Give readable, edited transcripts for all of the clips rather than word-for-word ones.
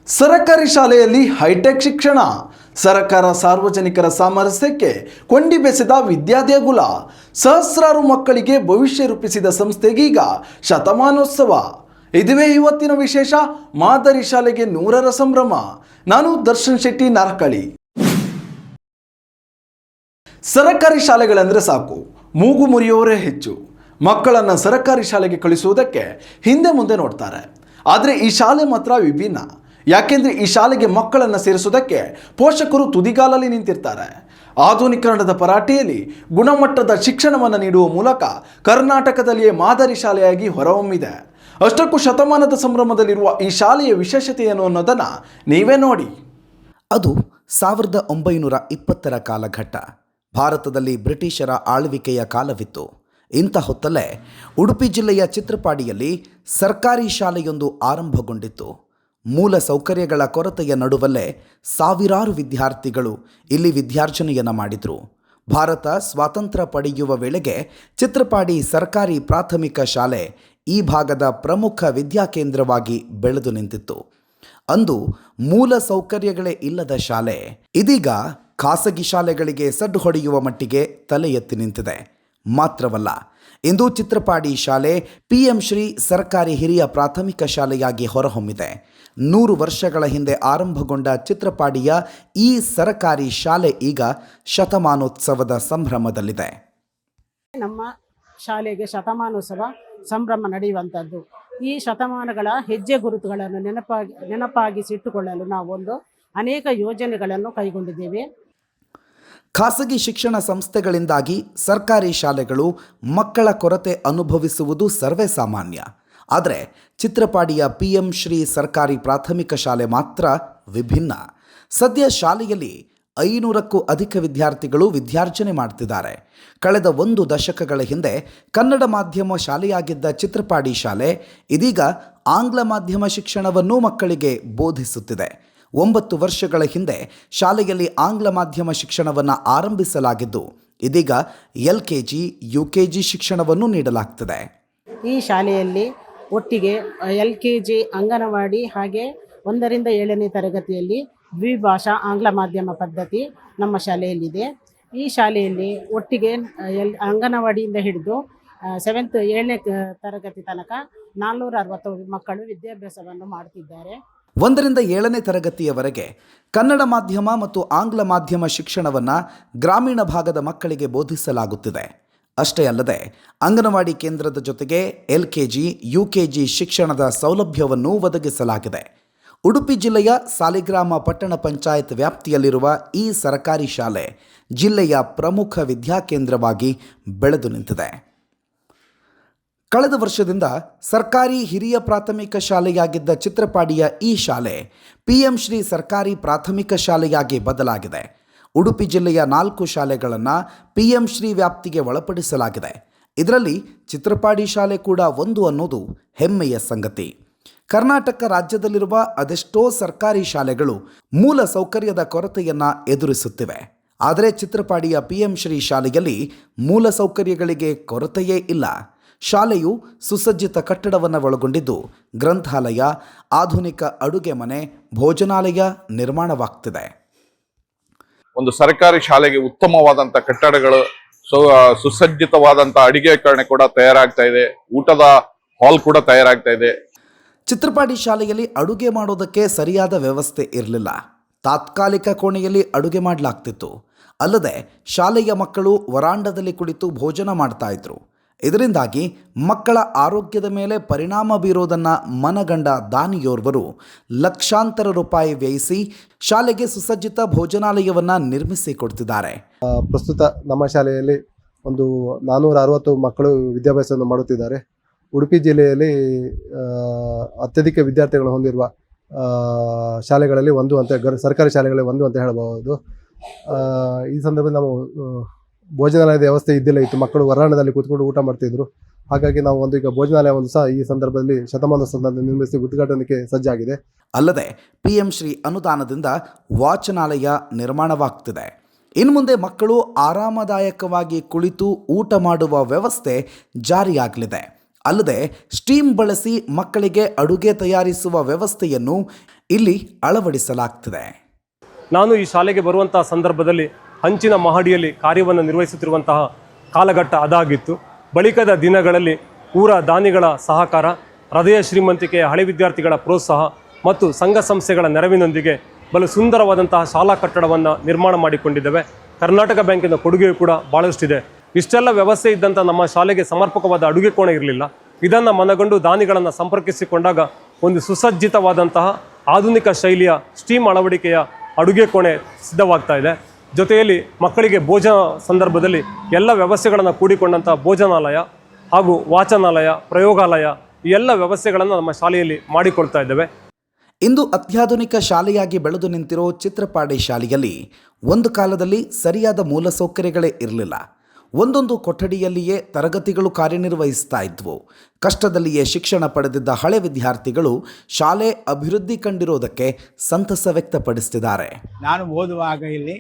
ಸರಕಾರಿ ಶಾಲೆಯಲ್ಲಿ ಹೈಟೆಕ್ ಶಿಕ್ಷಣ. ಸರಕಾರ ಸಾರ್ವಜನಿಕರ ಸಾಮರಸ್ಯಕ್ಕೆ ಕೊಂಡಿ ಬೆಸೆದ ವಿದ್ಯಾದೇಗುಲ. ಸಹಸ್ರಾರು ಮಕ್ಕಳಿಗೆ ಭವಿಷ್ಯ ರೂಪಿಸಿದ ಸಂಸ್ಥೆಗೀಗ ಶತಮಾನೋತ್ಸವ. ಇದುವೇ ಇವತ್ತಿನ ವಿಶೇಷ. ಮಾದರಿ ಶಾಲೆಗೆ 100ರ ಸಂಭ್ರಮ. ನಾನು ದರ್ಶನ್ ಶೆಟ್ಟಿ, ನಾರ್ಕಳಿ. ಸರಕಾರಿ ಶಾಲೆಗಳಂದ್ರೆ ಸಾಕು, ಮೂಗು ಮುರಿಯೋರೇ ಹೆಚ್ಚು. ಮಕ್ಕಳನ್ನು ಸರಕಾರಿ ಶಾಲೆಗೆ ಕಳಿಸುವುದಕ್ಕೆ ಹಿಂದೆ ಮುಂದೆ ನೋಡ್ತಾರೆ. ಆದರೆ ಈ ಶಾಲೆ ಮಾತ್ರ ವಿಭಿನ್ನ. ಯಾಕೆಂದರೆ ಈ ಶಾಲೆಗೆ ಮಕ್ಕಳನ್ನು ಸೇರಿಸುವುದಕ್ಕೆ ಪೋಷಕರು ತುದಿಗಾಲಲ್ಲಿ ನಿಂತಿರ್ತಾರೆ. ಆಧುನೀಕರಣದ ಪರಾಟೆಯಲ್ಲಿ ಗುಣಮಟ್ಟದ ಶಿಕ್ಷಣವನ್ನು ನೀಡುವ ಮೂಲಕ ಕರ್ನಾಟಕದಲ್ಲಿಯೇ ಮಾದರಿ ಶಾಲೆಯಾಗಿ ಹೊರಹೊಮ್ಮಿದೆ. ಅಷ್ಟಕ್ಕೂ ಶತಮಾನದ ಸಂಭ್ರಮದಲ್ಲಿರುವ ಈ ಶಾಲೆಯ ವಿಶೇಷತೆ ಏನು ಅನ್ನೋದನ್ನು ನೀವೇ ನೋಡಿ. ಅದು 1920ರ ಕಾಲಘಟ್ಟ. ಭಾರತದಲ್ಲಿ ಬ್ರಿಟಿಷರ ಆಳ್ವಿಕೆಯ ಕಾಲವಿತ್ತು. ಇಂಥ ಹೊತ್ತಲ್ಲೇ ಉಡುಪಿ ಜಿಲ್ಲೆಯ ಚಿತ್ರಪಾಡಿಯಲ್ಲಿ ಸರ್ಕಾರಿ ಶಾಲೆಯೊಂದು ಆರಂಭಗೊಂಡಿತ್ತು. ಮೂಲ ಸೌಕರ್ಯಗಳ ಕೊರತೆಯ ನಡುವಲ್ಲೇ ಸಾವಿರಾರು ವಿದ್ಯಾರ್ಥಿಗಳು ಇಲ್ಲಿ ವಿದ್ಯಾರ್ಜನೆಯನ್ನು ಮಾಡಿದರು. ಭಾರತ ಸ್ವಾತಂತ್ರ್ಯ ಪಡೆಯುವ ವೇಳೆಗೆ ಚಿತ್ರಪಾಡಿ ಸರ್ಕಾರಿ ಪ್ರಾಥಮಿಕ ಶಾಲೆ ಈ ಭಾಗದ ಪ್ರಮುಖ ವಿದ್ಯಾಕೇಂದ್ರವಾಗಿ ಬೆಳೆದು ನಿಂತಿತ್ತು. ಅಂದು ಮೂಲ ಸೌಕರ್ಯಗಳೇ ಇಲ್ಲದ ಶಾಲೆ ಇದೀಗ ಖಾಸಗಿ ಶಾಲೆಗಳಿಗೆ ಸಡ್ಡು ಹೊಡೆಯುವ ಮಟ್ಟಿಗೆ ತಲೆ ಎತ್ತಿ ನಿಂತಿದೆ. ಮಾತ್ರವಲ್ಲ, ಇಂದು ಚಿತ್ರಪಾಡಿ ಶಾಲೆ PM ಶ್ರೀ ಸರ್ಕಾರಿ ಹಿರಿಯ ಪ್ರಾಥಮಿಕ ಶಾಲೆಯಾಗಿ ಹೊರಹೊಮ್ಮಿದೆ. 100 ವರ್ಷಗಳ ಹಿಂದೆ ಆರಂಭಗೊಂಡ ಚಿತ್ರಪಾಡಿಯ ಈ ಸರ್ಕಾರಿ ಶಾಲೆ ಈಗ ಶತಮಾನೋತ್ಸವದ ಸಂಭ್ರಮದಲ್ಲಿದೆ. ನಮ್ಮ ಶಾಲೆಗೆ ಶತಮಾನೋತ್ಸವ ಸಂಭ್ರಮ ನಡೆಯುವಂಥದ್ದು. ಈ ಶತಮಾನಗಳ ಹೆಜ್ಜೆ ಗುರುತುಗಳನ್ನು ನೆನಪಾಗಿಸಿಟ್ಟುಕೊಳ್ಳಲು ನಾವೊಂದು ಅನೇಕ ಯೋಜನೆಗಳನ್ನು ಕೈಗೊಂಡಿದ್ದೇವೆ. ಖಾಸಗಿ ಶಿಕ್ಷಣ ಸಂಸ್ಥೆಗಳಿಂದಾಗಿ ಸರ್ಕಾರಿ ಶಾಲೆಗಳು ಮಕ್ಕಳ ಕೊರತೆ ಅನುಭವಿಸುವುದು ಸರ್ವೇ ಸಾಮಾನ್ಯ. ಆದರೆ ಚಿತ್ರಪಾಡಿಯ PM ಶ್ರೀ ಸರ್ಕಾರಿ ಪ್ರಾಥಮಿಕ ಶಾಲೆ ಮಾತ್ರ ವಿಭಿನ್ನ. ಸದ್ಯ ಶಾಲೆಯಲ್ಲಿ 500ಕ್ಕೂ ಅಧಿಕ ವಿದ್ಯಾರ್ಥಿಗಳು ವಿದ್ಯಾರ್ಜನೆ ಮಾಡ್ತಿದ್ದಾರೆ. ಕಳೆದ 1 ದಶಕಗಳ ಹಿಂದೆ ಕನ್ನಡ ಮಾಧ್ಯಮ ಶಾಲೆಯಾಗಿದ್ದ ಚಿತ್ರಪಾಡಿ ಶಾಲೆ ಇದೀಗ ಆಂಗ್ಲ ಮಾಧ್ಯಮ ಶಿಕ್ಷಣವನ್ನೂ ಮಕ್ಕಳಿಗೆ ಬೋಧಿಸುತ್ತಿದೆ. 9 ವರ್ಷಗಳ ಹಿಂದೆ ಶಾಲೆಯಲ್ಲಿ ಆಂಗ್ಲ ಮಾಧ್ಯಮ ಶಿಕ್ಷಣವನ್ನು ಆರಂಭಿಸಲಾಗಿದ್ದು ಇದೀಗ LKG, UKG ಶಿಕ್ಷಣವನ್ನು ನೀಡಲಾಗ್ತದೆ. ಈ ಶಾಲೆಯಲ್ಲಿ ಒಟ್ಟಿಗೆ LKG, ಅಂಗನವಾಡಿ ಹಾಗೆ 1ರಿಂದ 7ನೇ ತರಗತಿಯಲ್ಲಿ ದ್ವಿಭಾಷಾ ಆಂಗ್ಲ ಮಾಧ್ಯಮ ಪದ್ಧತಿ ನಮ್ಮ ಶಾಲೆಯಲ್ಲಿದೆ. ಈ ಶಾಲೆಯಲ್ಲಿ ಒಟ್ಟಿಗೆ ಅಂಗನವಾಡಿಯಿಂದ ಹಿಡಿದು 7ನೇ ತರಗತಿ ತನಕ 460 ಮಕ್ಕಳು ವಿದ್ಯಾಭ್ಯಾಸವನ್ನು ಮಾಡುತ್ತಿದ್ದಾರೆ. 1ರಿಂದ 7ನೇ ತರಗತಿಯವರೆಗೆ ಕನ್ನಡ ಮಾಧ್ಯಮ ಮತ್ತು ಆಂಗ್ಲ ಮಾಧ್ಯಮ ಶಿಕ್ಷಣವನ್ನು ಗ್ರಾಮೀಣ ಭಾಗದ ಮಕ್ಕಳಿಗೆ ಬೋಧಿಸಲಾಗುತ್ತಿದೆ. ಅಷ್ಟೇ ಅಲ್ಲದೆ ಅಂಗನವಾಡಿ ಕೇಂದ್ರದ ಜೊತೆಗೆ LKG, UKG ಶಿಕ್ಷಣದ ಸೌಲಭ್ಯವನ್ನು ಒದಗಿಸಲಾಗಿದೆ. ಉಡುಪಿ ಜಿಲ್ಲೆಯ ಸಾಲಿಗ್ರಾಮ ಪಟ್ಟಣ ಪಂಚಾಯತ್ ವ್ಯಾಪ್ತಿಯಲ್ಲಿರುವ ಈ ಸರ್ಕಾರಿ ಶಾಲೆ ಜಿಲ್ಲೆಯ ಪ್ರಮುಖ ವಿದ್ಯಾಕೇಂದ್ರವಾಗಿ ಬೆಳೆದು ನಿಂತಿದೆ. ಕಳೆದ ವರ್ಷದಿಂದ ಸರ್ಕಾರಿ ಹಿರಿಯ ಪ್ರಾಥಮಿಕ ಶಾಲೆಯಾಗಿದ್ದ ಚಿತ್ರಪಾಡಿಯ ಈ ಶಾಲೆ PM ಶ್ರೀ ಸರ್ಕಾರಿ ಪ್ರಾಥಮಿಕ ಶಾಲೆಯಾಗಿ ಬದಲಾಗಿದೆ. ಉಡುಪಿ ಜಿಲ್ಲೆಯ 4 ಶಾಲೆಗಳನ್ನು PM ಶ್ರೀ ವ್ಯಾಪ್ತಿಗೆ ಒಳಪಡಿಸಲಾಗಿದೆ. ಇದರಲ್ಲಿ ಚಿತ್ರಪಾಡಿ ಶಾಲೆ ಕೂಡ ಒಂದು ಅನ್ನೋದು ಹೆಮ್ಮೆಯ ಸಂಗತಿ. ಕರ್ನಾಟಕ ರಾಜ್ಯದಲ್ಲಿರುವ ಅದೆಷ್ಟೋ ಸರ್ಕಾರಿ ಶಾಲೆಗಳು ಮೂಲ ಸೌಕರ್ಯದ ಕೊರತೆಯನ್ನು ಎದುರಿಸುತ್ತಿವೆ. ಆದರೆ ಚಿತ್ರಪಾಡಿಯ PM ಶ್ರೀ ಶಾಲೆಯಲ್ಲಿ ಮೂಲ ಸೌಕರ್ಯಗಳಿಗೆ ಕೊರತೆಯೇ ಇಲ್ಲ. ಶಾಲೆಯು ಸುಸಜ್ಜಿತ ಕಟ್ಟಡವನ್ನು ಒಳಗೊಂಡಿದ್ದು ಗ್ರಂಥಾಲಯ, ಆಧುನಿಕ ಅಡುಗೆ ಮನೆ, ಭೋಜನಾಲಯ ನಿರ್ಮಾಣವಾಗ್ತಿದೆ. ಒಂದು ಸರ್ಕಾರಿ ಶಾಲೆಗೆ ಉತ್ತಮವಾದಂಥ ಕಟ್ಟಡಗಳು, ಸುಸಜ್ಜಿತವಾದಂಥ ಅಡಿಗೆ ಕರಣೆ ಕೂಡ ತಯಾರಾಗ್ತಾ ಇದೆ. ಊಟದ ಹಾಲ್ ಕೂಡ ತಯಾರಾಗ್ತಾ ಇದೆ. ಚಿತ್ರಪಾಡಿ ಶಾಲೆಯಲ್ಲಿ ಅಡುಗೆ ಮಾಡೋದಕ್ಕೆ ಸರಿಯಾದ ವ್ಯವಸ್ಥೆ ಇರಲಿಲ್ಲ. ತಾತ್ಕಾಲಿಕ ಕೋಣೆಯಲ್ಲಿ ಅಡುಗೆ ಮಾಡಲಾಗ್ತಿತ್ತು. ಅಲ್ಲದೆ ಶಾಲೆಯ ಮಕ್ಕಳು ವರಾಂಡದಲ್ಲಿ ಕುಳಿತು ಭೋಜನ ಮಾಡ್ತಾ ಇದ್ರು. ಇದರಿಂದಾಗಿ ಮಕ್ಕಳ ಆರೋಗ್ಯದ ಮೇಲೆ ಪರಿಣಾಮ ಬೀರೋದನ್ನು ಮನಗಂಡ ದಾನಿಯೋರ್ವರು ಲಕ್ಷಾಂತರ ರೂಪಾಯಿ ವ್ಯಯಿಸಿ ಶಾಲೆಗೆ ಸುಸಜ್ಜಿತ ಭೋಜನಾಲಯವನ್ನು ನಿರ್ಮಿಸಿ ಕೊಡ್ತಿದ್ದಾರೆ. ಪ್ರಸ್ತುತ ನಮ್ಮ ಶಾಲೆಯಲ್ಲಿ ಒಂದು 460 ಮಕ್ಕಳು ವಿದ್ಯಾಭ್ಯಾಸವನ್ನು ಮಾಡುತ್ತಿದ್ದಾರೆ. ಉಡುಪಿ ಜಿಲ್ಲೆಯಲ್ಲಿ ಅತ್ಯಧಿಕ ವಿದ್ಯಾರ್ಥಿಗಳು ಹೊಂದಿರುವ ಶಾಲೆಗಳಲ್ಲಿ ಒಂದು ಅಂತ, ಸರ್ಕಾರಿ ಶಾಲೆಗಳಲ್ಲಿ ಒಂದು ಅಂತ ಹೇಳಬಹುದು. ಈ ಸಂದರ್ಭದಲ್ಲಿ ನಾವು ಭೋಜನಾಲಯದ ವ್ಯವಸ್ಥೆ ಇತ್ತು. ಮಕ್ಕಳು ವರಾಂಡದಲ್ಲಿ ಕೂತ್ಕೊಂಡು ಊಟ ಮಾಡ್ತಿದ್ರು. ಹಾಗಾಗಿ ನಾವು ಈಗ ಭೋಜನಾಲಯವನ್ನು ಸಹ ಈ ಸಂದರ್ಭದಲ್ಲಿ ಶತಮಾನೋತ್ಸವದಲ್ಲಿ ನಿರ್ಮಿಸಿ ಉದ್ಘಾಟನೆಗೆ ಸಜ್ಜಾಗಿದೆ. ಅಲ್ಲದೆ PM ಶ್ರೀ ಅನುದಾನದಿಂದ ವಾಚನಾಲಯ ನಿರ್ಮಾಣವಾಗ್ತಿದೆ. ಇನ್ನು ಮುಂದೆ ಮಕ್ಕಳು ಆರಾಮದಾಯಕವಾಗಿ ಕುಳಿತು ಊಟ ಮಾಡುವ ವ್ಯವಸ್ಥೆ ಜಾರಿಯಾಗಲಿದೆ. ಅಲ್ಲದೆ ಸ್ಟೀಮ್ ಬಳಸಿ ಮಕ್ಕಳಿಗೆ ಅಡುಗೆ ತಯಾರಿಸುವ ವ್ಯವಸ್ಥೆಯನ್ನು ಇಲ್ಲಿ ಅಳವಡಿಸಲಾಗ್ತಿದೆ. ನಾನು ಈ ಶಾಲೆಗೆ ಬರುವಂತಹ ಸಂದರ್ಭದಲ್ಲಿ ಹಂಚಿನ ಮಹಡಿಯಲ್ಲಿ ಕಾರ್ಯವನ್ನು ನಿರ್ವಹಿಸುತ್ತಿರುವಂತಹ ಕಾಲಘಟ್ಟ ಅದಾಗಿತ್ತು. ಬಳಿಕದ ದಿನಗಳಲ್ಲಿ ಊರ ದಾನಿಗಳ ಸಹಕಾರ, ಹೃದಯ ಶ್ರೀಮಂತಿಕೆಯ ಹಳೆ ವಿದ್ಯಾರ್ಥಿಗಳ ಪ್ರೋತ್ಸಾಹ ಮತ್ತು ಸಂಘ ಸಂಸ್ಥೆಗಳ ನೆರವಿನೊಂದಿಗೆ ಬಲು ಸುಂದರವಾದಂತಹ ಶಾಲಾ ಕಟ್ಟಡವನ್ನು ನಿರ್ಮಾಣ ಮಾಡಿಕೊಂಡಿದ್ದೇವೆ. ಕರ್ನಾಟಕ ಬ್ಯಾಂಕಿನ ಕೊಡುಗೆಯೂ ಕೂಡ ಭಾಳಷ್ಟಿದೆ. ಇಷ್ಟೆಲ್ಲ ವ್ಯವಸ್ಥೆ ಇದ್ದಂಥ ನಮ್ಮ ಶಾಲೆಗೆ ಸಮರ್ಪಕವಾದ ಅಡುಗೆ ಕೋಣೆ ಇರಲಿಲ್ಲ. ಇದನ್ನು ಮನಗಂಡು ದಾನಿಗಳನ್ನು ಸಂಪರ್ಕಿಸಿಕೊಂಡಾಗ ಒಂದು ಸುಸಜ್ಜಿತವಾದಂತಹ ಆಧುನಿಕ ಶೈಲಿಯ ಸ್ಟೀಮ್ ಅಳವಡಿಕೆಯ ಅಡುಗೆ ಕೋಣೆ ಸಿದ್ಧವಾಗ್ತಾ ಇದೆ. ಜೊತೆಯಲ್ಲಿ ಮಕ್ಕಳಿಗೆ ಭೋಜನ ಸಂದರ್ಭದಲ್ಲಿ ಎಲ್ಲ ವ್ಯವಸ್ಥೆಗಳನ್ನು ಕೂಡಿಕೊಂಡಂಥ ಭೋಜನಾಲಯ ಹಾಗೂ ವಾಚನಾಲಯ, ಪ್ರಯೋಗಾಲಯ ಈ ಎಲ್ಲ ವ್ಯವಸ್ಥೆಗಳನ್ನು ನಮ್ಮ ಶಾಲೆಯಲ್ಲಿ ಮಾಡಿಕೊಳ್ತಾ ಇದ್ದೇವೆ. ಇಂದು ಅತ್ಯಾಧುನಿಕ ಶಾಲೆಯಾಗಿ ಬೆಳೆದು ನಿಂತಿರೋ ಚಿತ್ರಪಾಡಿ ಶಾಲೆಯಲ್ಲಿ ಒಂದು ಕಾಲದಲ್ಲಿ ಸರಿಯಾದ ಮೂಲಸೌಕರ್ಯಗಳೇ ಇರಲಿಲ್ಲ. ಒಂದೊಂದು ಕೊಠಡಿಯಲ್ಲಿಯೇ ತರಗತಿಗಳು ಕಾರ್ಯನಿರ್ವಹಿಸ್ತಾ ಇದ್ವು. ಕಷ್ಟದಲ್ಲಿಯೇ ಶಿಕ್ಷಣ ಪಡೆದಿದ್ದ ಹಳೆ ವಿದ್ಯಾರ್ಥಿಗಳು ಶಾಲೆ ಅಭಿವೃದ್ಧಿ ಕಂಡಿರೋದಕ್ಕೆ ಸಂತಸ ವ್ಯಕ್ತಪಡಿಸುತ್ತಿದ್ದಾರೆ. ನಾನು ಓದುವಾಗ ಇಲ್ಲಿ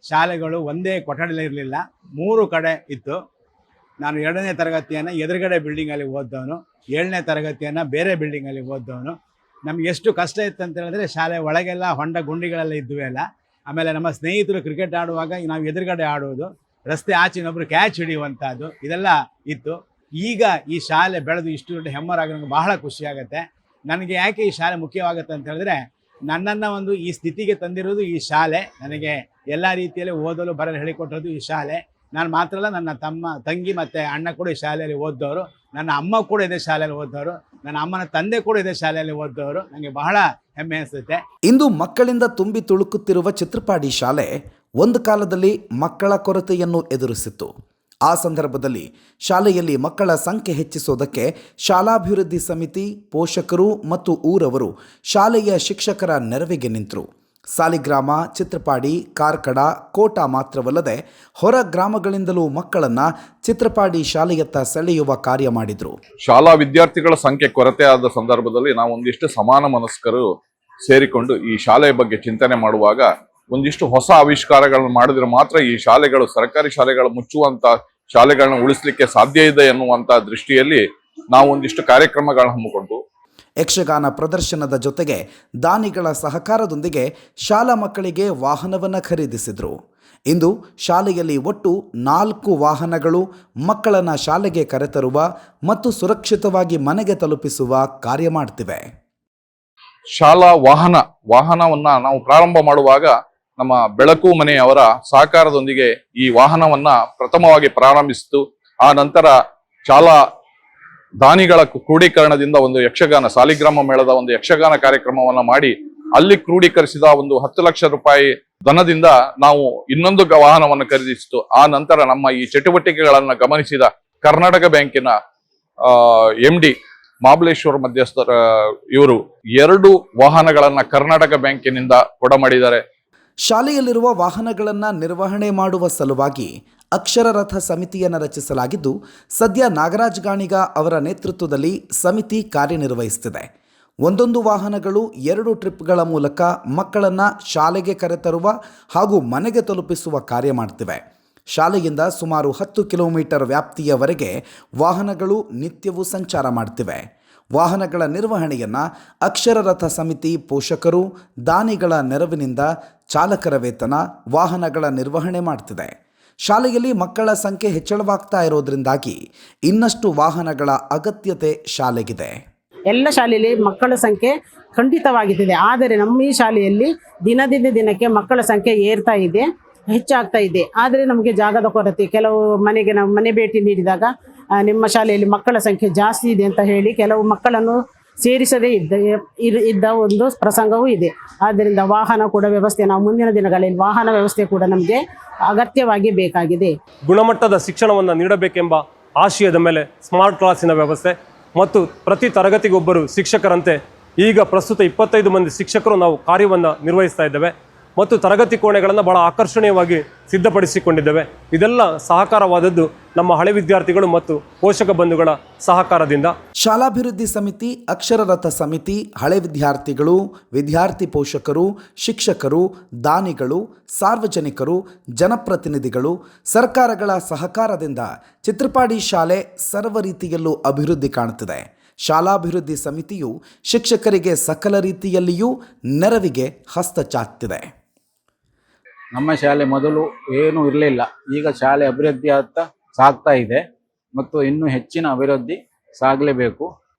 ಶಾಲೆಗಳು ಒಂದೇ ಕೊಠಡಿಯಲ್ಲಿ ಇರಲಿಲ್ಲ, 3 ಕಡೆ ಇತ್ತು. ನಾನು 2ನೇ ತರಗತಿಯನ್ನು ಎದುರುಗಡೆ ಬಿಲ್ಡಿಂಗಲ್ಲಿ ಓದ್ದವನು, 7ನೇ ತರಗತಿಯನ್ನು ಬೇರೆ ಬಿಲ್ಡಿಂಗಲ್ಲಿ ಓದ್ದವನು. ನಮ್ಗೆ ಎಷ್ಟು ಕಷ್ಟ ಇತ್ತು ಅಂತ ಹೇಳಿದ್ರೆ ಶಾಲೆ ಒಳಗೆಲ್ಲ ಹೊಂಡ ಗುಂಡಿಗಳೆಲ್ಲ ಇದ್ದುವೆ ಅಲ್ಲ. ಆಮೇಲೆ ನಮ್ಮ ಸ್ನೇಹಿತರು ಕ್ರಿಕೆಟ್ ಆಡುವಾಗ ನಾವು ಎದುರುಗಡೆ ಆಡುವುದು, ರಸ್ತೆ ಆಚಿನೊಬ್ಬರು ಕ್ಯಾಚ್ ಹಿಡಿಯುವಂಥದ್ದು ಇದೆಲ್ಲ ಇತ್ತು. ಈಗ ಈ ಶಾಲೆ ಬೆಳೆದು ಇಷ್ಟು ದೊಡ್ಡ ಹೆಮ್ಮರಾಗಿ ನನಗೆ ಬಹಳ ಖುಷಿಯಾಗುತ್ತೆ. ನನಗೆ ಯಾಕೆ ಈ ಶಾಲೆ ಮುಖ್ಯವಾಗುತ್ತೆ ಅಂತ ಹೇಳಿದ್ರೆ, ನನ್ನನ್ನು ಒಂದು ಈ ಸ್ಥಿತಿಗೆ ತಂದಿರೋದು ಈ ಶಾಲೆ. ನನಗೆ ಎಲ್ಲ ರೀತಿಯಲ್ಲಿ ಓದಲು ಬರಲು ಹೇಳಿಕೊಟ್ಟಿರೋದು ಈ ಶಾಲೆ. ನಾನು ಮಾತ್ರ ಅಲ್ಲ, ನನ್ನ ತಂಗಿ ಮತ್ತು ಅಣ್ಣ ಕೂಡ ಈ ಶಾಲೆಯಲ್ಲಿ ಓದ್ದವರು. ನನ್ನ ಅಮ್ಮ ಕೂಡ ಇದೇ ಶಾಲೆಯಲ್ಲಿ ಓದ್ದವರು. ನನ್ನ ಅಮ್ಮನ ತಂದೆ ಕೂಡ ಇದೇ ಶಾಲೆಯಲ್ಲಿ ಓದ್ದವರು. ನನಗೆ ಬಹಳ ಹೆಮ್ಮೆ ಅನಿಸುತ್ತೆ. ಇಂದು ಮಕ್ಕಳಿಂದ ತುಂಬಿ ತುಳುಕುತ್ತಿರುವ ಚಿತ್ರಪಾಡಿ ಶಾಲೆ ಒಂದು ಕಾಲದಲ್ಲಿ ಮಕ್ಕಳ ಕೊರತೆಯನ್ನು ಎದುರಿಸಿತ್ತು. ಆ ಸಂದರ್ಭದಲ್ಲಿ ಶಾಲೆಯಲ್ಲಿ ಮಕ್ಕಳ ಸಂಖ್ಯೆ ಹೆಚ್ಚಿಸೋದಕ್ಕೆ ಶಾಲಾಭಿವೃದ್ಧಿ ಸಮಿತಿ, ಪೋಷಕರು ಮತ್ತು ಊರವರು ಶಾಲೆಯ ಶಿಕ್ಷಕರ ನೆರವಿಗೆ ನಿಂತರು. ಸಾಲಿಗ್ರಾಮ, ಚಿತ್ರಪಾಡಿ, ಕಾರ್ಕಡ, ಕೋಟ ಮಾತ್ರವಲ್ಲದೆ ಹೊರ ಗ್ರಾಮಗಳಿಂದಲೂ ಮಕ್ಕಳನ್ನು ಚಿತ್ರಪಾಡಿ ಶಾಲೆಯತ್ತ ಸೆಳೆಯುವ ಕಾರ್ಯ ಮಾಡಿದರು. ಶಾಲಾ ವಿದ್ಯಾರ್ಥಿಗಳ ಸಂಖ್ಯೆ ಕೊರತೆ ಆದ ಸಂದರ್ಭದಲ್ಲಿ ನಾವು ಒಂದಿಷ್ಟು ಸಮಾನ ಮನಸ್ಕರು ಸೇರಿಕೊಂಡು ಈ ಶಾಲೆಯ ಬಗ್ಗೆ ಚಿಂತನೆ ಮಾಡುವಾಗ ಒಂದಿಷ್ಟು ಹೊಸ ಆವಿಷ್ಕಾರಗಳನ್ನು ಮಾಡಿದ್ರೆ ಮಾತ್ರ ಈ ಶಾಲೆಗಳು, ಸರ್ಕಾರಿ ಶಾಲೆಗಳು ಮುಚ್ಚುವಂತ ಶಾಲೆಗಳನ್ನ ಉಳಿಸಲಿಕ್ಕೆ ಸಾಧ್ಯ ಇದೆ ಎನ್ನುವಂತ ದೃಷ್ಟಿಯಲ್ಲಿ ನಾವು ಒಂದಿಷ್ಟು ಕಾರ್ಯಕ್ರಮಗಳನ್ನು ಹಮ್ಮಿಕೊಂಡು ಯಕ್ಷಗಾನ ಪ್ರದರ್ಶನದ ಜೊತೆಗೆ ದಾನಿಗಳ ಸಹಕಾರದೊಂದಿಗೆ ಶಾಲಾ ಮಕ್ಕಳಿಗೆ ವಾಹನವನ್ನು ಖರೀದಿಸಿದರು. ಇಂದು ಶಾಲೆಯಲ್ಲಿ ಒಟ್ಟು 4 ವಾಹನಗಳು ಮಕ್ಕಳನ್ನು ಶಾಲೆಗೆ ಕರೆತರುವ ಮತ್ತು ಸುರಕ್ಷಿತವಾಗಿ ಮನೆಗೆ ತಲುಪಿಸುವ ಕಾರ್ಯ ಮಾಡ್ತಿವೆ. ಶಾಲಾ ವಾಹನವನ್ನ ನಾವು ಪ್ರಾರಂಭ ಮಾಡುವಾಗ ನಮ್ಮ ಬೆಳಕು ಮನೆಯವರ ಸಹಕಾರದೊಂದಿಗೆ ಈ ವಾಹನವನ್ನ ಪ್ರಥಮವಾಗಿ ಪ್ರಾರಂಭಿಸಿತು. ಆ ನಂತರ ಶಾಲಾ ದಾನಿಗಳ ಕ್ರೋಢೀಕರಣದಿಂದ ಒಂದು ಯಕ್ಷಗಾನ, ಸಾಲಿಗ್ರಾಮ ಮೇಳದ ಒಂದು ಯಕ್ಷಗಾನ ಕಾರ್ಯಕ್ರಮವನ್ನ ಮಾಡಿ ಅಲ್ಲಿ ಕ್ರೋಢೀಕರಿಸಿದ ಒಂದು 10 ಲಕ್ಷ ರೂಪಾಯಿ ಧನದಿಂದ ನಾವು ಇನ್ನೊಂದು ವಾಹನವನ್ನು ಖರೀದಿಸಿತು. ಆ ನಂತರ ನಮ್ಮ ಈ ಚಟುವಟಿಕೆಗಳನ್ನ ಗಮನಿಸಿದ ಕರ್ನಾಟಕ ಬ್ಯಾಂಕಿನ MD ಮಹಾಬಲೇಶ್ವರ ಮಧ್ಯಸ್ಥರ ಇವರು 2 ವಾಹನಗಳನ್ನ ಕರ್ನಾಟಕ ಬ್ಯಾಂಕಿನಿಂದ ಕೊಡಮಾಡಿದ್ದಾರೆ. ಶಾಲೆಯಲ್ಲಿರುವ ವಾಹನಗಳನ್ನು ನಿರ್ವಹಣೆ ಮಾಡುವ ಸಲುವಾಗಿ ಅಕ್ಷರ ರಥ ಸಮಿತಿಯನ್ನು ರಚಿಸಲಾಗಿದ್ದು, ಸದ್ಯ ನಾಗರಾಜ್ ಗಾಣಿಗ ಅವರ ನೇತೃತ್ವದಲ್ಲಿ ಸಮಿತಿ ಕಾರ್ಯನಿರ್ವಹಿಸುತ್ತಿದೆ. ಒಂದೊಂದು ವಾಹನಗಳು 2 ಟ್ರಿಪ್ಗಳ ಮೂಲಕ ಮಕ್ಕಳನ್ನು ಶಾಲೆಗೆ ಕರೆತರುವ ಹಾಗೂ ಮನೆಗೆ ತಲುಪಿಸುವ ಕಾರ್ಯ ಮಾಡ್ತಿವೆ. ಶಾಲೆಯಿಂದ ಸುಮಾರು 10 ಕಿಲೋಮೀಟರ್ ವ್ಯಾಪ್ತಿಯವರೆಗೆ ವಾಹನಗಳು ನಿತ್ಯವೂ ಸಂಚಾರ ಮಾಡ್ತಿವೆ. ವಾಹನಗಳ ನಿರ್ವಹಣೆಯನ್ನು ಅಕ್ಷರ ರಥ ಸಮಿತಿ ಪೋಷಕರು, ದಾನಿಗಳ ನೆರವಿನಿಂದ ಚಾಲಕರ ವೇತನ, ವಾಹನಗಳ ನಿರ್ವಹಣೆ ಮಾಡ್ತಿದೆ. ಶಾಲೆಯಲ್ಲಿ ಮಕ್ಕಳ ಸಂಖ್ಯೆ ಹೆಚ್ಚಳವಾಗ್ತಾ ಇರೋದ್ರಿಂದಾಗಿ ಇನ್ನಷ್ಟು ವಾಹನಗಳ ಅಗತ್ಯತೆ ಶಾಲೆಗಿದೆ. ಎಲ್ಲ ಶಾಲೆಯಲ್ಲಿ ಮಕ್ಕಳ ಸಂಖ್ಯೆ ಖಂಡಿತವಾಗಿದೆ. ಆದರೆ ನಮ್ಮ ಈ ಶಾಲೆಯಲ್ಲಿ ದಿನದಿಂದ ದಿನಕ್ಕೆ ಮಕ್ಕಳ ಸಂಖ್ಯೆ ಏರ್ತಾ ಇದೆ, ಹೆಚ್ಚಾಗ್ತಾ ಇದೆ. ಆದರೆ ನಮಗೆ ಜಾಗದ ಕೊರತೆ. ಕೆಲವು ಮನೆಗೆ ನಾವು ಮನೆ ಭೇಟಿ ನೀಡಿದಾಗ ನಿಮ್ಮ ಶಾಲೆಯಲ್ಲಿ ಮಕ್ಕಳ ಸಂಖ್ಯೆ ಜಾಸ್ತಿ ಇದೆ ಅಂತ ಹೇಳಿ ಕೆಲವು ಮಕ್ಕಳನ್ನು ಸೇರಿಸದೇ ಇದ್ದ ಒಂದು ಪ್ರಸಂಗವೂ ಇದೆ. ಆದ್ದರಿಂದ ವಾಹನ ಕೂಡ ವ್ಯವಸ್ಥೆ, ನಾವು ಮುಂದಿನ ದಿನಗಳಲ್ಲಿ ವಾಹನ ವ್ಯವಸ್ಥೆ ಕೂಡ ನಮಗೆ ಅಗತ್ಯವಾಗಿ ಬೇಕಾಗಿದೆ. ಗುಣಮಟ್ಟದ ಶಿಕ್ಷಣವನ್ನು ನೀಡಬೇಕೆಂಬ ಆಶಯದ ಮೇಲೆ ಸ್ಮಾರ್ಟ್ ಕ್ಲಾಸಿನ ವ್ಯವಸ್ಥೆ ಮತ್ತು ಪ್ರತಿ ತರಗತಿಗೊಬ್ಬರು ಶಿಕ್ಷಕರಂತೆ ಈಗ ಪ್ರಸ್ತುತ 25 ಮಂದಿ ಶಿಕ್ಷಕರು ನಾವು ಕಾರ್ಯವನ್ನು ನಿರ್ವಹಿಸ್ತಾ ಇದ್ದೇವೆ ಮತ್ತು ತರಗತಿ ಕೋಣೆಗಳನ್ನು ಬಹಳ ಆಕರ್ಷಣೀಯವಾಗಿ ಸಿದ್ಧಪಡಿಸಿಕೊಂಡಿದ್ದೇವೆ. ಇದೆಲ್ಲ ಸಹಕಾರವಾದದ್ದು ನಮ್ಮ ಹಳೆ ವಿದ್ಯಾರ್ಥಿಗಳು ಮತ್ತು ಪೋಷಕ ಬಂಧುಗಳ ಸಹಕಾರದಿಂದ. ಶಾಲಾಭಿವೃದ್ಧಿ ಸಮಿತಿ, ಅಕ್ಷರ ರಥ ಸಮಿತಿ, ಹಳೆ ವಿದ್ಯಾರ್ಥಿಗಳು, ವಿದ್ಯಾರ್ಥಿ ಪೋಷಕರು, ಶಿಕ್ಷಕರು, ದಾನಿಗಳು, ಸಾರ್ವಜನಿಕರು, ಜನಪ್ರತಿನಿಧಿಗಳು, ಸರ್ಕಾರಗಳ ಸಹಕಾರದಿಂದ ಚಿತ್ರಪಾಡಿ ಶಾಲೆ ಸರ್ವ ರೀತಿಯಲ್ಲೂ ಅಭಿವೃದ್ಧಿ ಕಾಣುತ್ತಿದೆ. ಶಾಲಾಭಿವೃದ್ಧಿ ಸಮಿತಿಯು ಶಿಕ್ಷಕರಿಗೆ ಸಕಲ ರೀತಿಯಲ್ಲಿಯೂ ನೆರವಿಗೆ ಹಸ್ತ ಚಾಚಿದೆ. ನಮ್ಮ ಶಾಲೆ ಮೊದಲು ಏನೂ ಇರಲಿಲ್ಲ, ಈಗ ಶಾಲೆ ಅಭಿವೃದ್ಧಿ ಆಗ್ತಾ ಸಾಗ್ತಾ ಇದೆ ಮತ್ತು ಇನ್ನೂ ಹೆಚ್ಚಿನ ಅಭಿವೃದ್ಧಿ ಸಾಗಲೇಬೇಕು.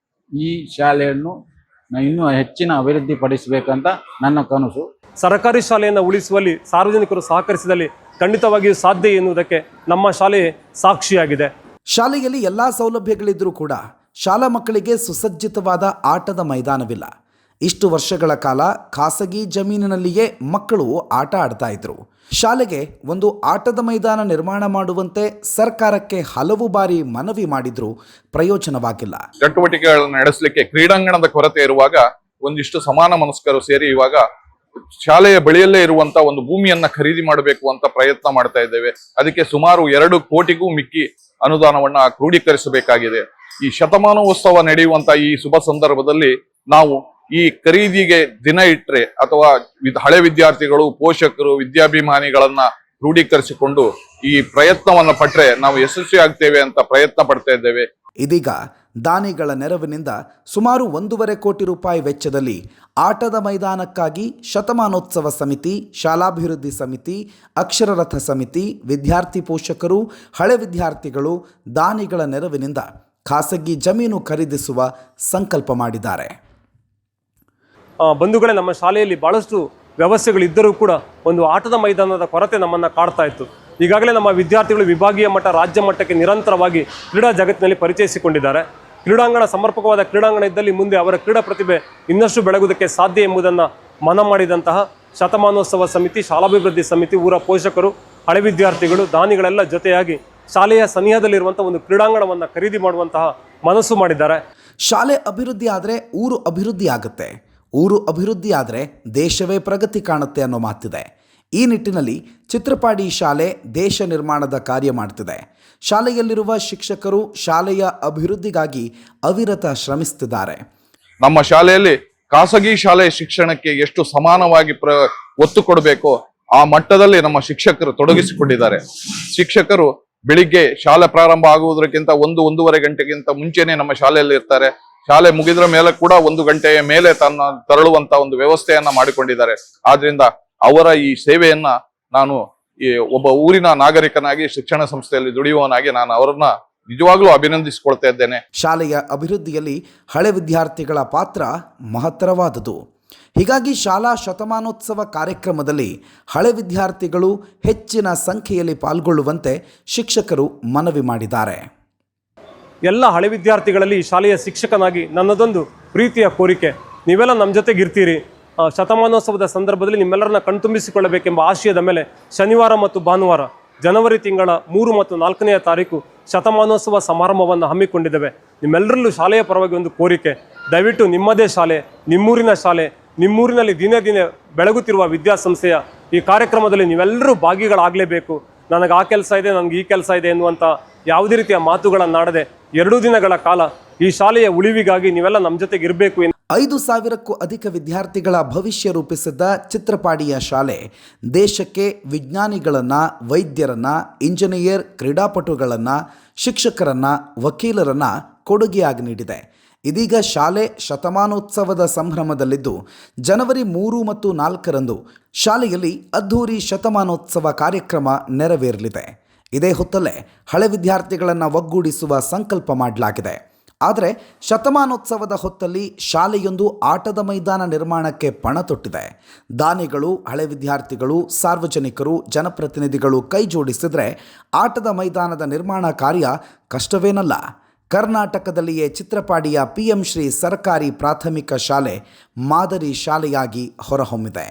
ಈ ಶಾಲೆಯನ್ನು ಇನ್ನೂ ಹೆಚ್ಚಿನ ಅಭಿವೃದ್ಧಿ ಪಡಿಸಬೇಕಂತ ನನ್ನ ಕನಸು. ಸರ್ಕಾರಿ ಶಾಲೆಯನ್ನು ಉಳಿಸುವಲ್ಲಿ ಸಾರ್ವಜನಿಕರು ಸಹಕರಿಸಿದಲ್ಲಿ ಖಂಡಿತವಾಗಿಯೂ ಸಾಧ್ಯ ಎನ್ನುವುದಕ್ಕೆ ನಮ್ಮ ಶಾಲೆ ಸಾಕ್ಷಿಯಾಗಿದೆ. ಶಾಲೆಯಲ್ಲಿ ಎಲ್ಲ ಸೌಲಭ್ಯಗಳಿದ್ದರೂ ಕೂಡ ಶಾಲಾ ಮಕ್ಕಳಿಗೆ ಸುಸಜ್ಜಿತವಾದ ಆಟದ ಮೈದಾನವಿಲ್ಲ. ಇಷ್ಟು ವರ್ಷಗಳ ಕಾಲ ಖಾಸಗಿ ಜಮೀನಿನಲ್ಲಿಯೇ ಮಕ್ಕಳು ಆಟ ಆಡ್ತಾ ಇದ್ರು. ಶಾಲೆಗೆ ಒಂದು ಆಟದ ಮೈದಾನ ನಿರ್ಮಾಣ ಮಾಡುವಂತೆ ಸರ್ಕಾರಕ್ಕೆ ಹಲವು ಬಾರಿ ಮನವಿ ಮಾಡಿದ್ರೂ ಪ್ರಯೋಜನವಾಗಿಲ್ಲ. ಚಟುವಟಿಕೆಗಳನ್ನು ನಡೆಸಲಿಕ್ಕೆ ಕ್ರೀಡಾಂಗಣದ ಕೊರತೆ ಇರುವಾಗ ಒಂದಿಷ್ಟು ಸಮಾನ ಮನಸ್ಕರು ಸೇರಿ ಇವಾಗ ಶಾಲೆಯ ಬಳಿಯಲ್ಲೇ ಇರುವಂತ ಒಂದು ಭೂಮಿಯನ್ನ ಖರೀದಿ ಮಾಡಬೇಕು ಅಂತ ಪ್ರಯತ್ನ ಮಾಡ್ತಾ ಇದ್ದೇವೆ. ಅದಕ್ಕೆ ಸುಮಾರು 2 ಕೋಟಿಗೂ ಮಿಕ್ಕಿ ಅನುದಾನವನ್ನ ಕ್ರೋಢೀಕರಿಸಬೇಕಾಗಿದೆ. ಈ ಶತಮಾನೋತ್ಸವ ನಡೆಯುವಂತ ಈ ಶುಭ ಸಂದರ್ಭದಲ್ಲಿ ನಾವು ಈ ಖರೀದಿಗೆ ದಿನ ಇಟ್ಟರೆ ಅಥವಾ ಹಳೆ ವಿದ್ಯಾರ್ಥಿಗಳು, ಪೋಷಕರು, ವಿದ್ಯಾಭಿಮಾನಿಗಳನ್ನ ಕ್ರೋಢೀಕರಿಸಿಕೊಂಡು ಈ ಪ್ರಯತ್ನವನ್ನ ಪಟ್ರೆ ನಾವು ಯಶಸ್ವಿ ಆಗ್ತೇವೆ ಅಂತ ಪ್ರಯತ್ನ ಪಡ್ತಾ ಇದ್ದೇವೆ. ಇದೀಗ ದಾನಿಗಳ ನೆರವಿನಿಂದ ಸುಮಾರು 1.5 ಕೋಟಿ ರೂಪಾಯಿ ವೆಚ್ಚದಲ್ಲಿ ಆಟದ ಮೈದಾನಕ್ಕಾಗಿ ಶತಮಾನೋತ್ಸವ ಸಮಿತಿ, ಶಾಲಾಭಿವೃದ್ಧಿ ಸಮಿತಿ, ಅಕ್ಷರರಥ ಸಮಿತಿ, ವಿದ್ಯಾರ್ಥಿ ಪೋಷಕರು, ಹಳೆ ವಿದ್ಯಾರ್ಥಿಗಳು ದಾನಿಗಳ ನೆರವಿನಿಂದ ಖಾಸಗಿ ಜಮೀನು ಖರೀದಿಸುವ ಸಂಕಲ್ಪ ಮಾಡಿದ್ದಾರೆ. ಬಂಧುಗಳೇ, ನಮ್ಮ ಶಾಲೆಯಲ್ಲಿ ಭಾಳಷ್ಟು ವ್ಯವಸ್ಥೆಗಳಿದ್ದರೂ ಕೂಡ ಒಂದು ಆಟದ ಮೈದಾನದ ಕೊರತೆ ನಮ್ಮನ್ನು ಕಾಡ್ತಾ ಇತ್ತು. ಈಗಾಗಲೇ ನಮ್ಮ ವಿದ್ಯಾರ್ಥಿಗಳು ವಿಭಾಗೀಯ ಮಟ್ಟ, ರಾಜ್ಯ ಮಟ್ಟಕ್ಕೆ ನಿರಂತರವಾಗಿ ಕ್ರೀಡಾ ಜಗತ್ತಿನಲ್ಲಿ ಪರಿಚಯಿಸಿಕೊಂಡಿದ್ದಾರೆ. ಕ್ರೀಡಾಂಗಣ, ಸಮರ್ಪಕವಾದ ಕ್ರೀಡಾಂಗಣ ಇದ್ದಲ್ಲಿ ಮುಂದೆ ಅವರ ಕ್ರೀಡಾ ಪ್ರತಿಭೆ ಇನ್ನಷ್ಟು ಬೆಳಗುವುದಕ್ಕೆ ಸಾಧ್ಯ ಎಂಬುದನ್ನು ಮನ ಮಾಡಿದಂತಹ ಶತಮಾನೋತ್ಸವ ಸಮಿತಿ, ಶಾಲಾಭಿವೃದ್ಧಿ ಸಮಿತಿ, ಊರ ಪೋಷಕರು, ಹಳೆ ವಿದ್ಯಾರ್ಥಿಗಳು, ದಾನಿಗಳೆಲ್ಲ ಜೊತೆಯಾಗಿ ಶಾಲೆಯ ಸನಿಹದಲ್ಲಿರುವಂಥ ಒಂದು ಕ್ರೀಡಾಂಗಣವನ್ನು ಖರೀದಿ ಮಾಡುವಂತಹ ಮನಸ್ಸು ಮಾಡಿದ್ದಾರೆ. ಶಾಲೆ ಅಭಿವೃದ್ಧಿ ಆದರೆ ಊರು ಅಭಿವೃದ್ಧಿ ಆಗುತ್ತೆ, ಊರು ಅಭಿವೃದ್ಧಿ ಆದರೆ ದೇಶವೇ ಪ್ರಗತಿ ಕಾಣುತ್ತೆ ಅನ್ನೋ ಮಾತಿದೆ. ಈ ನಿಟ್ಟಿನಲ್ಲಿ ಚಿತ್ರಪಾಡಿ ಶಾಲೆ ದೇಶ ನಿರ್ಮಾಣದ ಕಾರ್ಯ ಮಾಡ್ತಿದೆ. ಶಾಲೆಯಲ್ಲಿರುವ ಶಿಕ್ಷಕರು ಶಾಲೆಯ ಅಭಿವೃದ್ಧಿಗಾಗಿ ಅವಿರತ ಶ್ರಮಿಸುತ್ತಿದ್ದಾರೆ. ನಮ್ಮ ಶಾಲೆಯಲ್ಲಿ ಖಾಸಗಿ ಶಾಲೆ ಶಿಕ್ಷಣಕ್ಕೆ ಎಷ್ಟು ಸಮಾನವಾಗಿ ಒತ್ತು ಕೊಡಬೇಕೋ ಆ ಮಟ್ಟದಲ್ಲಿ ನಮ್ಮ ಶಿಕ್ಷಕರು ತೊಡಗಿಸಿಕೊಂಡಿದ್ದಾರೆ. ಶಿಕ್ಷಕರು ಬೆಳಿಗ್ಗೆ ಶಾಲೆ ಪ್ರಾರಂಭ ಆಗುವುದಕ್ಕಿಂತ 1-1.5 ಗಂಟೆಗಿಂತ ಮುಂಚೆನೆ ನಮ್ಮ ಶಾಲೆಯಲ್ಲಿ ಇರ್ತಾರೆ. ಶಾಲೆ ಮುಗಿದ್ರ ಮೇಲೆ ಕೂಡ 1 ಗಂಟೆಯ ಮೇಲೆ ತರಳುವಂತ ಒಂದು ವ್ಯವಸ್ಥೆಯನ್ನ ಮಾಡಿಕೊಂಡಿದ್ದಾರೆ. ಆದ್ರಿಂದ ಅವರ ಈ ಸೇವೆಯನ್ನ ನಾನು ಒಬ್ಬ ಊರಿನ ನಾಗರಿಕನಾಗಿ, ಶಿಕ್ಷಣ ಸಂಸ್ಥೆಯಲ್ಲಿ ದುಡಿಯುವವನಾಗಿ ನಾನು ಅವರನ್ನ ನಿಜವಾಗ್ಲೂ ಅಭಿನಂದಿಸಿಕೊಳ್ತಾ ಇದ್ದೇನೆ. ಶಾಲೆಯ ಅಭಿವೃದ್ಧಿಯಲ್ಲಿ ಹಳೆ ವಿದ್ಯಾರ್ಥಿಗಳ ಪಾತ್ರ ಮಹತ್ತರವಾದುದು. ಹೀಗಾಗಿ ಶಾಲಾ ಶತಮಾನೋತ್ಸವ ಕಾರ್ಯಕ್ರಮದಲ್ಲಿ ಹಳೆ ವಿದ್ಯಾರ್ಥಿಗಳು ಹೆಚ್ಚಿನ ಸಂಖ್ಯೆಯಲ್ಲಿ ಪಾಲ್ಗೊಳ್ಳುವಂತೆ ಶಿಕ್ಷಕರು ಮನವಿ ಮಾಡಿದ್ದಾರೆ. ಎಲ್ಲ ಹಳೆ ವಿದ್ಯಾರ್ಥಿಗಳಲ್ಲಿ ಶಾಲೆಯ ಶಿಕ್ಷಕನಾಗಿ ನನ್ನದೊಂದು ಪ್ರೀತಿಯ ಕೋರಿಕೆ, ನೀವೆಲ್ಲ ನಮ್ಮ ಜೊತೆಗಿರ್ತೀರಿ. ಶತಮಾನೋತ್ಸವದ ಸಂದರ್ಭದಲ್ಲಿ ನಿಮ್ಮೆಲ್ಲರನ್ನ ಕಣ್ತುಂಬಿಸಿಕೊಳ್ಳಬೇಕೆಂಬ ಆಶಯದ ಮೇಲೆ ಶನಿವಾರ ಮತ್ತು ಭಾನುವಾರ ಜನವರಿ ತಿಂಗಳ 3 ಮತ್ತು 4ನೇ ತಾರೀಕು ಶತಮಾನೋತ್ಸವ ಸಮಾರಂಭವನ್ನು ಹಮ್ಮಿಕೊಂಡಿದ್ದೇವೆ. ನಿಮ್ಮೆಲ್ಲರಲ್ಲೂ ಶಾಲೆಯ ಪರವಾಗಿ ಒಂದು ಕೋರಿಕೆ, ದಯವಿಟ್ಟು ನಿಮ್ಮದೇ ಶಾಲೆ, ನಿಮ್ಮೂರಿನ ಶಾಲೆ, ನಿಮ್ಮೂರಿನಲ್ಲಿ ದಿನೇ ದಿನೇ ಬೆಳಗುತ್ತಿರುವ ವಿದ್ಯಾಸಂಸ್ಥೆಯ ಈ ಕಾರ್ಯಕ್ರಮದಲ್ಲಿ ನೀವೆಲ್ಲರೂ ಭಾಗಿಗಳಾಗಲೇಬೇಕು. ನನಗೆ ಆ ಕೆಲಸ ಇದೆ, ನನಗೆ ಈ ಕೆಲಸ ಇದೆ ಎನ್ನುವಂಥ ಯಾವುದೇ ರೀತಿಯ ಮಾತುಗಳನ್ನಾಡದೆ 2 ದಿನಗಳ ಕಾಲ ಈ ಶಾಲೆಯ ಉಳಿವಿಗಾಗಿ ನೀವೆಲ್ಲ ನಮ್ಮ ಜೊತೆಗೆ ಇರಬೇಕು. 5,000ಕ್ಕೂ ಅಧಿಕ ವಿದ್ಯಾರ್ಥಿಗಳ ಭವಿಷ್ಯ ರೂಪಿಸಿದ್ದ ಚಿತ್ರಪಾಡಿಯ ಶಾಲೆ ದೇಶಕ್ಕೆ ವಿಜ್ಞಾನಿಗಳನ್ನು, ವೈದ್ಯರನ್ನು, ಇಂಜಿನಿಯರ್, ಕ್ರೀಡಾಪಟುಗಳನ್ನು, ಶಿಕ್ಷಕರನ್ನು, ವಕೀಲರನ್ನು ಕೊಡುಗೆಯಾಗಿ ನೀಡಿದೆ. ಇದೀಗ ಶಾಲೆ ಶತಮಾನೋತ್ಸವದ ಸಂಭ್ರಮದಲ್ಲಿದ್ದು ಜನವರಿ 3 ಮತ್ತು 4ರಂದು ಶಾಲೆಯಲ್ಲಿ ಅದ್ಧೂರಿ ಶತಮಾನೋತ್ಸವ ಕಾರ್ಯಕ್ರಮ ನೆರವೇರಲಿದೆ. ಇದೇ ಹೊತ್ತಲ್ಲೇ ಹಳೆ ವಿದ್ಯಾರ್ಥಿಗಳನ್ನು ಒಗ್ಗೂಡಿಸುವ ಸಂಕಲ್ಪ ಮಾಡಲಾಗಿದೆ. ಆದರೆ ಶತಮಾನೋತ್ಸವದ ಹೊತ್ತಲ್ಲಿ ಶಾಲೆಯೊಂದು ಆಟದ ಮೈದಾನ ನಿರ್ಮಾಣಕ್ಕೆ ಪಣ ತೊಟ್ಟಿದೆ. ದಾನಿಗಳು, ಹಳೆ ವಿದ್ಯಾರ್ಥಿಗಳು, ಸಾರ್ವಜನಿಕರು, ಜನಪ್ರತಿನಿಧಿಗಳು ಕೈ ಜೋಡಿಸಿದರೆ ಆಟದ ಮೈದಾನದ ನಿರ್ಮಾಣ ಕಾರ್ಯ ಕಷ್ಟವೇನಲ್ಲ. ಕರ್ನಾಟಕದಲ್ಲಿಯೇ ಚಿತ್ರಪಾಡಿಯ PM ಶ್ರೀ ಸರ್ಕಾರಿ ಪ್ರಾಥಮಿಕ ಶಾಲೆ ಮಾದರಿ ಶಾಲೆಯಾಗಿ ಹೊರಹೊಮ್ಮಿದೆ.